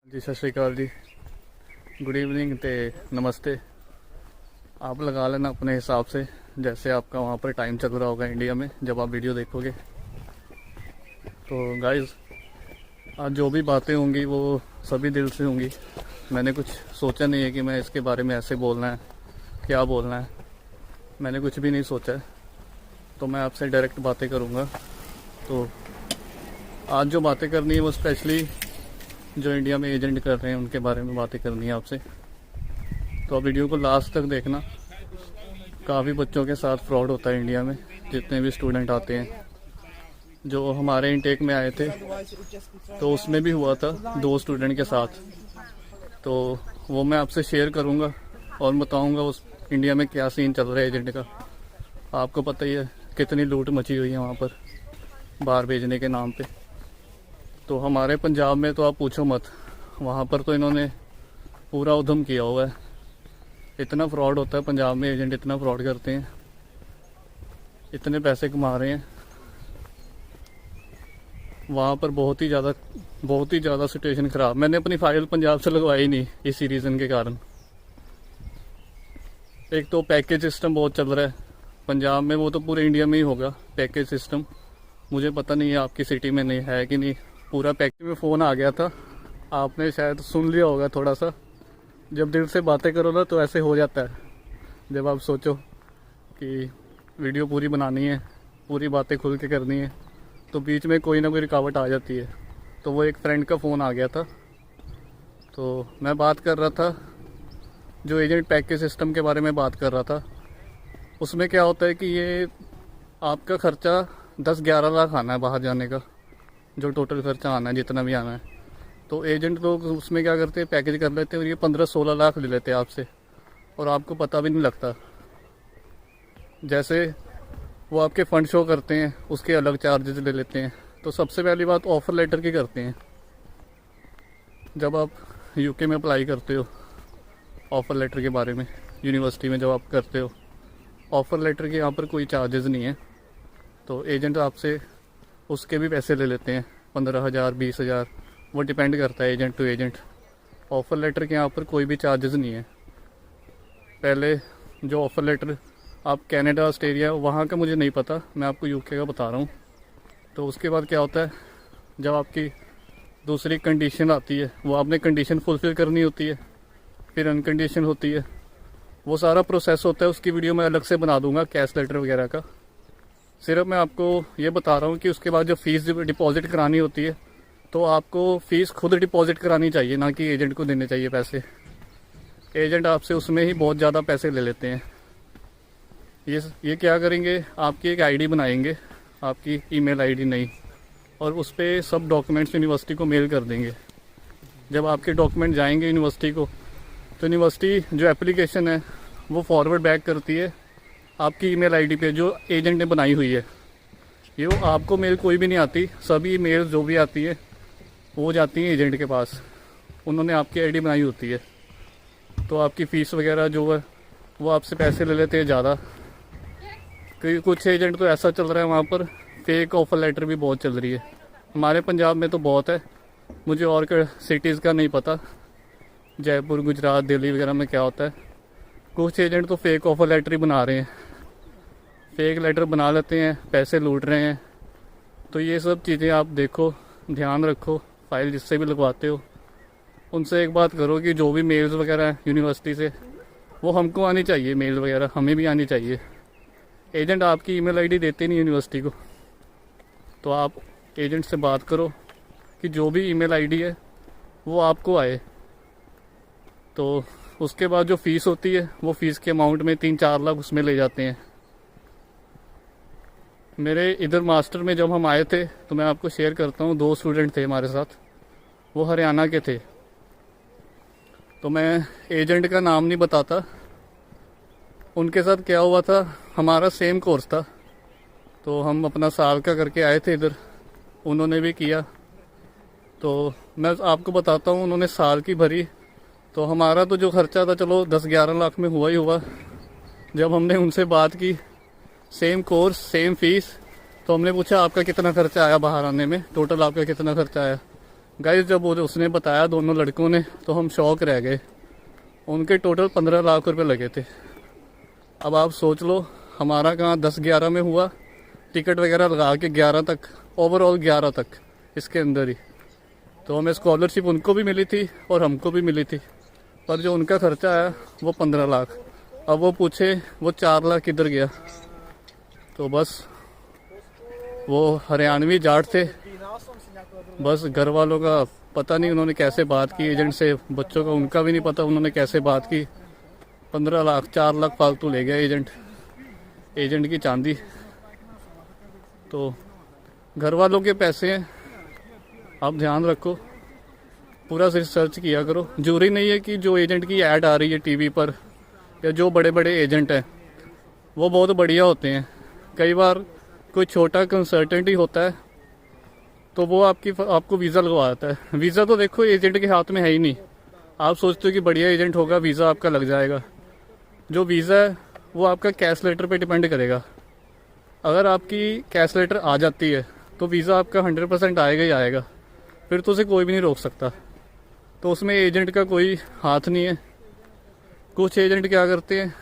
जी सत श्रीकाल जी, good evening ते नमस्ते। आप लगा लेना अपने हिसाब से, जैसे आपका वहाँ पर टाइम चल रहा होगा इंडिया में जब आप वीडियो देखोगे। तो गाइस, आज जो भी बातें होंगी वो सभी दिल से होंगी। मैंने कुछ सोचा नहीं है कि मैं इसके बारे में ऐसे बोलना है, क्या बोलना है, मैंने कुछ भी नहीं सोचा है। तो मैं आपसे डायरेक्ट बातें करूँगा। तो आज जो बातें करनी है वो स्पेशली जो इंडिया में एजेंट कर रहे हैं उनके बारे में बातें करनी है आपसे। तो आप वीडियो को लास्ट तक देखना। काफ़ी बच्चों के साथ फ्रॉड होता है इंडिया में, जितने भी स्टूडेंट आते हैं। जो हमारे इनटेक में आए थे तो उसमें भी हुआ था 2 स्टूडेंट के साथ। तो वो मैं आपसे शेयर करूंगा और बताऊंगा उस इंडिया में क्या सीन चल रहा है एजेंट का। आपको पता ही है कितनी लूट मची हुई है वहाँ पर बाहर भेजने के नाम पे। तो हमारे पंजाब में तो आप पूछो मत, वहाँ पर तो इन्होंने पूरा उधम किया हुआ है। इतना फ्रॉड होता है पंजाब में, एजेंट इतना फ्रॉड करते हैं, इतने पैसे कमा रहे हैं वहाँ पर। बहुत ही ज़्यादा सिचुएशन ख़राब। मैंने अपनी फाइल पंजाब से लगवाई नहीं इसी रीज़न के कारण। एक तो पैकेज सिस्टम बहुत चल रहा है पंजाब में, वो तो पूरे इंडिया में ही होगा पैकेज सिस्टम। मुझे पता नहीं है आपकी सिटी में नहीं है कि नहीं। पूरा पैकेज में फ़ोन आ गया था, आपने शायद सुन लिया होगा थोड़ा सा। जब दिल से बातें करो ना तो ऐसे हो जाता है। जब आप सोचो कि वीडियो पूरी बनानी है, पूरी बातें खुल के करनी है, तो बीच में कोई ना कोई रुकावट आ जाती है। तो वो एक फ्रेंड का फ़ोन आ गया था, तो मैं बात कर रहा था जो एजेंट पैकेज सिस्टम के बारे में बात कर रहा था। उसमें क्या होता है कि ये आपका ख़र्चा 10-11 लाख आना है बाहर जाने का, जो टोटल खर्चा आना है जितना भी आना है। तो एजेंट लोग उसमें क्या करते हैं, पैकेज कर लेते हैं और ये 15-16 लाख ले लेते हैं आपसे, और आपको पता भी नहीं लगता। जैसे वो आपके फ़ंड शो करते हैं उसके अलग चार्जेस ले लेते हैं। तो सबसे पहली बात ऑफ़र लेटर की करते हैं। जब आप यूके में अप्लाई करते हो ऑफ़र लेटर के बारे में, यूनिवर्सिटी में जब आप करते हो ऑफ़र लेटर के, यहाँ पर कोई चार्जेस नहीं है। तो एजेंट आपसे उसके भी पैसे ले लेते हैं, 15,000 20,000, वो डिपेंड करता है agent to agent. Offer letter के यहाँ पर कोई भी चार्जेस नहीं है। पहले जो ऑफ़र लेटर आप कनाडा, ऑस्ट्रेलिया, वहाँ का मुझे नहीं पता, मैं आपको यूके का बता रहा हूँ। तो उसके बाद क्या होता है, जब आपकी दूसरी कंडीशन आती है, वो आपने कंडीशन फुलफ़िल करनी होती है, फिर अनकंडीशन होती है, वो सारा प्रोसेस होता है। उसकी वीडियो मैं अलग से बना दूंगा, कैश लेटर वगैरह का। सिर्फ मैं आपको ये बता रहा हूँ कि उसके बाद जो फ़ीस डिपॉज़िट करानी होती है, तो आपको फ़ीस खुद डिपॉज़िट करानी चाहिए, ना कि एजेंट को देने चाहिए पैसे। एजेंट आपसे उसमें ही बहुत ज़्यादा पैसे ले लेते हैं। ये क्या करेंगे, आपकी एक आईडी बनाएंगे, आपकी ईमेल आईडी नहीं, और उस पर सब डॉक्यूमेंट्स यूनिवर्सिटी को मेल कर देंगे। जब आपके डॉक्यूमेंट जाएंगे यूनिवर्सिटी को, तो यूनिवर्सिटी जो एप्लीकेशन है वो फॉरवर्ड बैक करती है आपकी ईमेल आईडी पे जो एजेंट ने बनाई हुई है। ये वो आपको मेल कोई भी नहीं आती, सभी मेल जो भी आती है वो जाती है एजेंट के पास। उन्होंने आपकी आईडी बनाई होती है। तो आपकी फ़ीस वगैरह जो है वो आपसे पैसे ले लेते हैं ज़्यादा। क्योंकि कुछ एजेंट तो ऐसा चल रहा है वहाँ पर, फेक ऑफ़र लेटर भी बहुत चल रही है। हमारे पंजाब में तो बहुत है, मुझे और सिटीज़ का नहीं पता, जयपुर, गुजरात, दिल्ली वगैरह में क्या होता है। कुछ एजेंट तो फेक ऑफ़र लेटर ही बना रहे हैं, फेक लेटर बना लेते हैं, पैसे लूट रहे हैं। तो ये सब चीज़ें आप देखो, ध्यान रखो। फ़ाइल जिससे भी लगवाते हो उनसे एक बात करो कि जो भी मेल्स वगैरह हैं यूनिवर्सिटी से, वो हमको आनी चाहिए, मेल वगैरह हमें भी आनी चाहिए। एजेंट आपकी ईमेल आईडी देते नहीं यूनिवर्सिटी को। तो आप एजेंट से बात करो कि जो भी ईमेल आईडी है वो आपको आए। तो उसके बाद जो फ़ीस होती है वो फ़ीस के अमाउंट में 3-4 लाख उसमें ले जाते हैं। मेरे इधर मास्टर में जब हम आए थे, तो मैं आपको शेयर करता हूँ, 2 स्टूडेंट थे हमारे साथ, वो हरियाणा के थे। तो मैं एजेंट का नाम नहीं बताता। उनके साथ क्या हुआ था, हमारा सेम कोर्स था, तो हम अपना साल का करके आए थे इधर, उन्होंने भी किया। तो मैं आपको बताता हूँ, उन्होंने साल की भरी, तो हमारा तो जो खर्चा था चलो 10-11 लाख में हुआ ही हुआ। जब हमने उनसे बात की, सेम कोर्स सेम फीस, तो हमने पूछा आपका कितना खर्चा आया बाहर आने में, टोटल आपका कितना खर्चा आया। गाइस जब उसने बताया दोनों लड़कों ने तो हम शौक रह गए। उनके टोटल 15 लाख रुपए लगे थे। अब आप सोच लो हमारा कहाँ 10-11 में हुआ, टिकट वगैरह लगा के 11 तक, ओवरऑल 11 तक इसके अंदर ही। तो हमें स्कॉलरशिप उनको भी मिली थी और हमको भी मिली थी, पर जो उनका खर्चा आया वो 15 लाख। अब वो पूछे वो 4 लाख किधर गया। तो बस वो हरियाणवी जाट थे, बस घर वालों का पता नहीं उन्होंने कैसे बात की एजेंट से, बच्चों का उनका भी नहीं पता उन्होंने कैसे बात की। 15 लाख 4 लाख फालतू ले गया एजेंट की चांदी। तो घर वालों के पैसे हैं, आप ध्यान रखो, पूरा रिसर्च किया करो। जरूरी नहीं है कि जो एजेंट की ऐड आ रही है टीवी पर या जो बड़े बड़े एजेंट हैं वो बहुत बढ़िया होते हैं। कई बार कोई छोटा कंसल्टेंट ही होता है तो वो आपको वीज़ा लगवाता है। वीज़ा तो देखो एजेंट के हाथ में है ही नहीं। आप सोचते हो कि बढ़िया एजेंट होगा वीज़ा आपका लग जाएगा। जो वीज़ा है वो आपका कैश लेटर पे डिपेंड करेगा। अगर आपकी कैश लेटर आ जाती है तो वीज़ा आपका 100% आएगा ही आएगा, फिर तो उसे कोई भी नहीं रोक सकता। तो उसमें एजेंट का कोई हाथ नहीं है। कुछ एजेंट क्या करते हैं,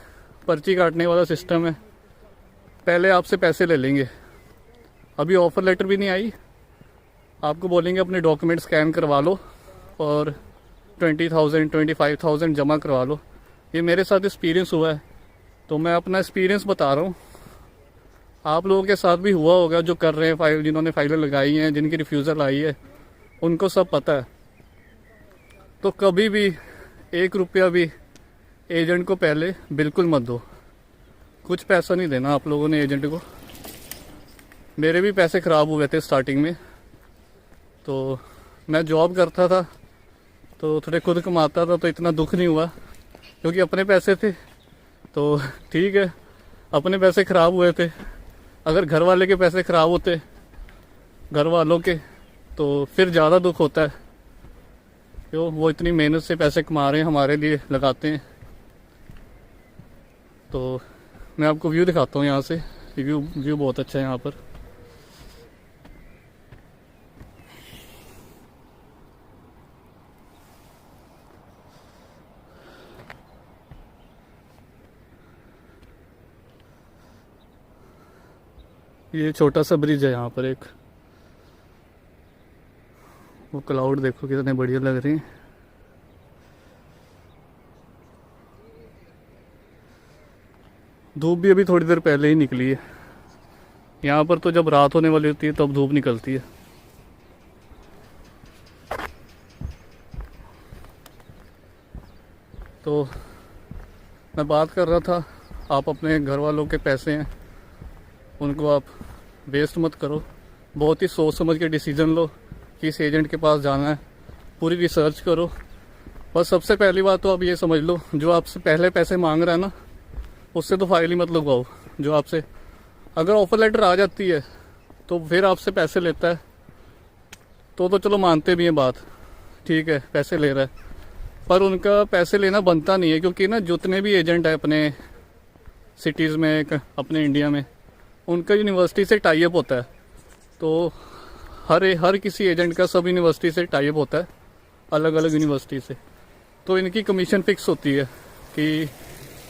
पर्ची काटने वाला सिस्टम है, पहले आपसे पैसे ले लेंगे। अभी ऑफ़र लेटर भी नहीं आई, आपको बोलेंगे अपने डॉक्यूमेंट स्कैन करवा लो और 20,000 25,000 जमा करवा लो। ये मेरे साथ एक्सपीरियंस हुआ है, तो मैं अपना एक्सपीरियंस बता रहा हूँ। आप लोगों के साथ भी हुआ होगा जो कर रहे हैं फाइल, जिन्होंने फाइलें लगाई हैं, जिनकी रिफ्यूज़ल आई है, उनको सब पता है। तो कभी भी 1 रुपया भी एजेंट को पहले बिल्कुल मत दो। कुछ पैसा नहीं देना आप लोगों ने एजेंट को। मेरे भी पैसे ख़राब हुए थे स्टार्टिंग में। तो मैं जॉब करता था तो थोड़े खुद कमाता था तो इतना दुख नहीं हुआ, क्योंकि अपने पैसे थे। तो ठीक है, अपने पैसे ख़राब हुए थे। अगर घर वाले के पैसे ख़राब होते, घर वालों के, तो फिर ज़्यादा दुख होता है। क्यों, वो इतनी मेहनत से पैसे कमा रहे हैं, हमारे लिए लगाते हैं। तो मैं आपको व्यू दिखाता हूँ यहाँ से। व्यू बहुत अच्छा है यहाँ पर। ये छोटा सा ब्रिज है यहाँ पर एक। वो क्लाउड देखो कितने बढ़िया लग रहे हैं। धूप भी अभी थोड़ी देर पहले ही निकली है। यहाँ पर तो जब रात होने वाली होती है तब धूप निकलती है। तो मैं बात कर रहा था, आप अपने घर वालों के पैसे हैं उनको आप वेस्ट मत करो। बहुत ही सोच समझ के डिसीजन लो कि इस एजेंट के पास जाना है। पूरी रिसर्च करो। बस सबसे पहली बात तो आप ये समझ लो, जो आपसे पहले पैसे मांग रहा है ना, उससे तो फाइल ही मत लगवाओ। जो आपसे अगर ऑफर लेटर आ जाती है तो फिर आपसे पैसे लेता है तो चलो मानते भी हैं बात, ठीक है पैसे ले रहा है, पर उनका पैसे लेना बनता नहीं है। क्योंकि ना जितने भी एजेंट है अपने सिटीज़ में, अपने इंडिया में, उनका यूनिवर्सिटी से टाई अप होता है। तो हर किसी एजेंट का सब यूनिवर्सिटी से टाई अप होता है, अलग अलग यूनिवर्सिटी से। तो इनकी कमीशन फिक्स होती है कि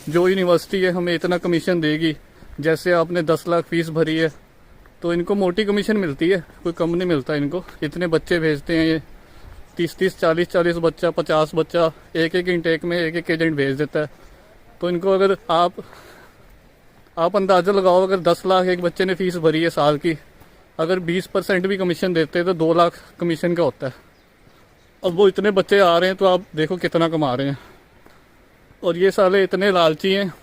जो यूनिवर्सिटी है हमें इतना कमीशन देगी। जैसे आपने 10 लाख फीस भरी है तो इनको मोटी कमीशन मिलती है, कोई कम नहीं मिलता इनको। इतने बच्चे भेजते हैं ये, 30-30 40-40 बच्चा, 50 बच्चा, एक इंटेक में एक एजेंट भेज देता है। तो इनको अगर आप अंदाज़ा लगाओ, अगर 10 लाख एक बच्चे ने फीस भरी है साल की, अगर 20% भी कमीशन देते हैं तो 2 लाख कमीशन का होता है। अब वो इतने बच्चे आ रहे हैं तो आप देखो कितना कमा रहे हैं। और ये साले इतने लालची हैं,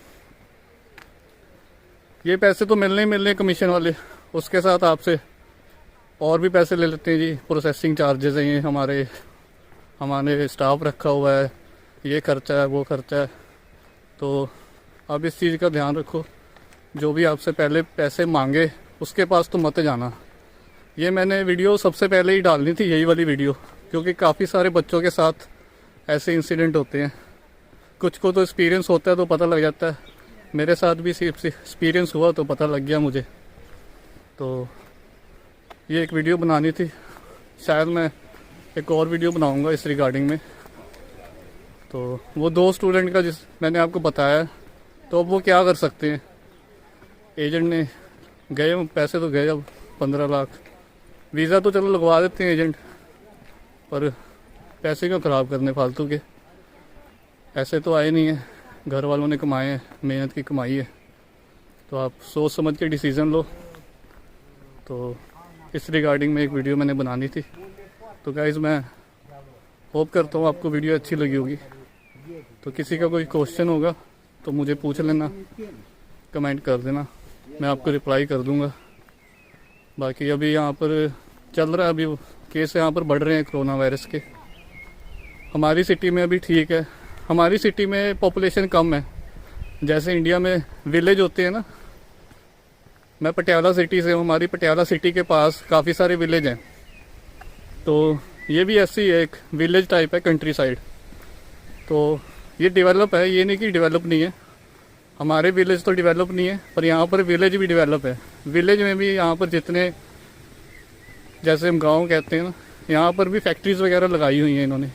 ये पैसे तो मिलने ही मिलने कमीशन वाले, उसके साथ आपसे और भी पैसे ले लेते हैं जी। प्रोसेसिंग चार्जेस हैं, ये हमारे स्टाफ रखा हुआ है, ये खर्चा है, वो खर्चा है। तो आप इस चीज़ का ध्यान रखो। जो भी आपसे पहले पैसे मांगे उसके पास तो मत जाना। ये मैंने वीडियो सबसे पहले ही डालनी थी, यही वाली वीडियो, क्योंकि काफ़ी सारे बच्चों के साथ ऐसे इंसिडेंट होते हैं। कुछ को तो एक्सपीरियंस होता है तो पता लग जाता है, मेरे साथ भी एक्सपीरियंस हुआ तो पता लग गया मुझे। तो ये एक वीडियो बनानी थी, शायद मैं एक और वीडियो बनाऊंगा इस रिगार्डिंग में। तो वो 2 स्टूडेंट का जिस मैंने आपको बताया, तो अब वो क्या कर सकते हैं, एजेंट ने गए पैसे तो गए, अब 15 लाख वीज़ा तो चलो लगवा देते हैं एजेंट, पर पैसे क्यों ख़राब करने फालतू के। ऐसे तो आए नहीं है, घर वालों ने कमाए हैं, मेहनत की कमाई है, तो आप सोच समझ के डिसीज़न लो। तो इस रिगार्डिंग में एक वीडियो मैंने बनानी थी। तो गाइज़ मैं होप करता हूँ आपको वीडियो अच्छी लगी होगी। तो किसी का कोई क्वेश्चन होगा तो मुझे पूछ लेना, कमेंट कर देना, मैं आपको रिप्लाई कर दूँगा। बाकी अभी यहाँ पर चल रहा है, अभी केस यहाँ पर बढ़ रहे हैं कोरोना वायरस के। हमारी सिटी में अभी ठीक है, हमारी सिटी में पॉपुलेशन कम है। जैसे इंडिया में विलेज होते हैं ना, मैं पटियाला सिटी से हूँ, हमारी पटियाला सिटी के पास काफ़ी सारे विलेज हैं। तो ये भी ऐसी ही है, एक विलेज टाइप है, कंट्री साइड। तो ये डेवलप है, ये नहीं कि डेवलप नहीं है। हमारे विलेज तो डेवलप नहीं है, पर यहाँ पर विलेज भी डेवलप है। विलेज में भी यहाँ पर जितने, जैसे हम गांव कहते हैं ना, यहाँ पर भी फैक्ट्रीज़ वगैरह लगाई हुई हैं इन्होंने।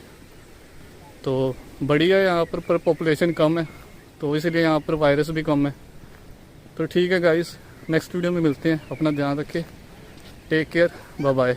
तो बढ़िया है, यहाँ पर पॉपुलेशन कम है, तो इसलिए यहाँ पर वायरस भी कम है। तो ठीक है गाइस, नेक्स्ट वीडियो में मिलते हैं। अपना ध्यान रखें, टेक केयर, बाय बाय।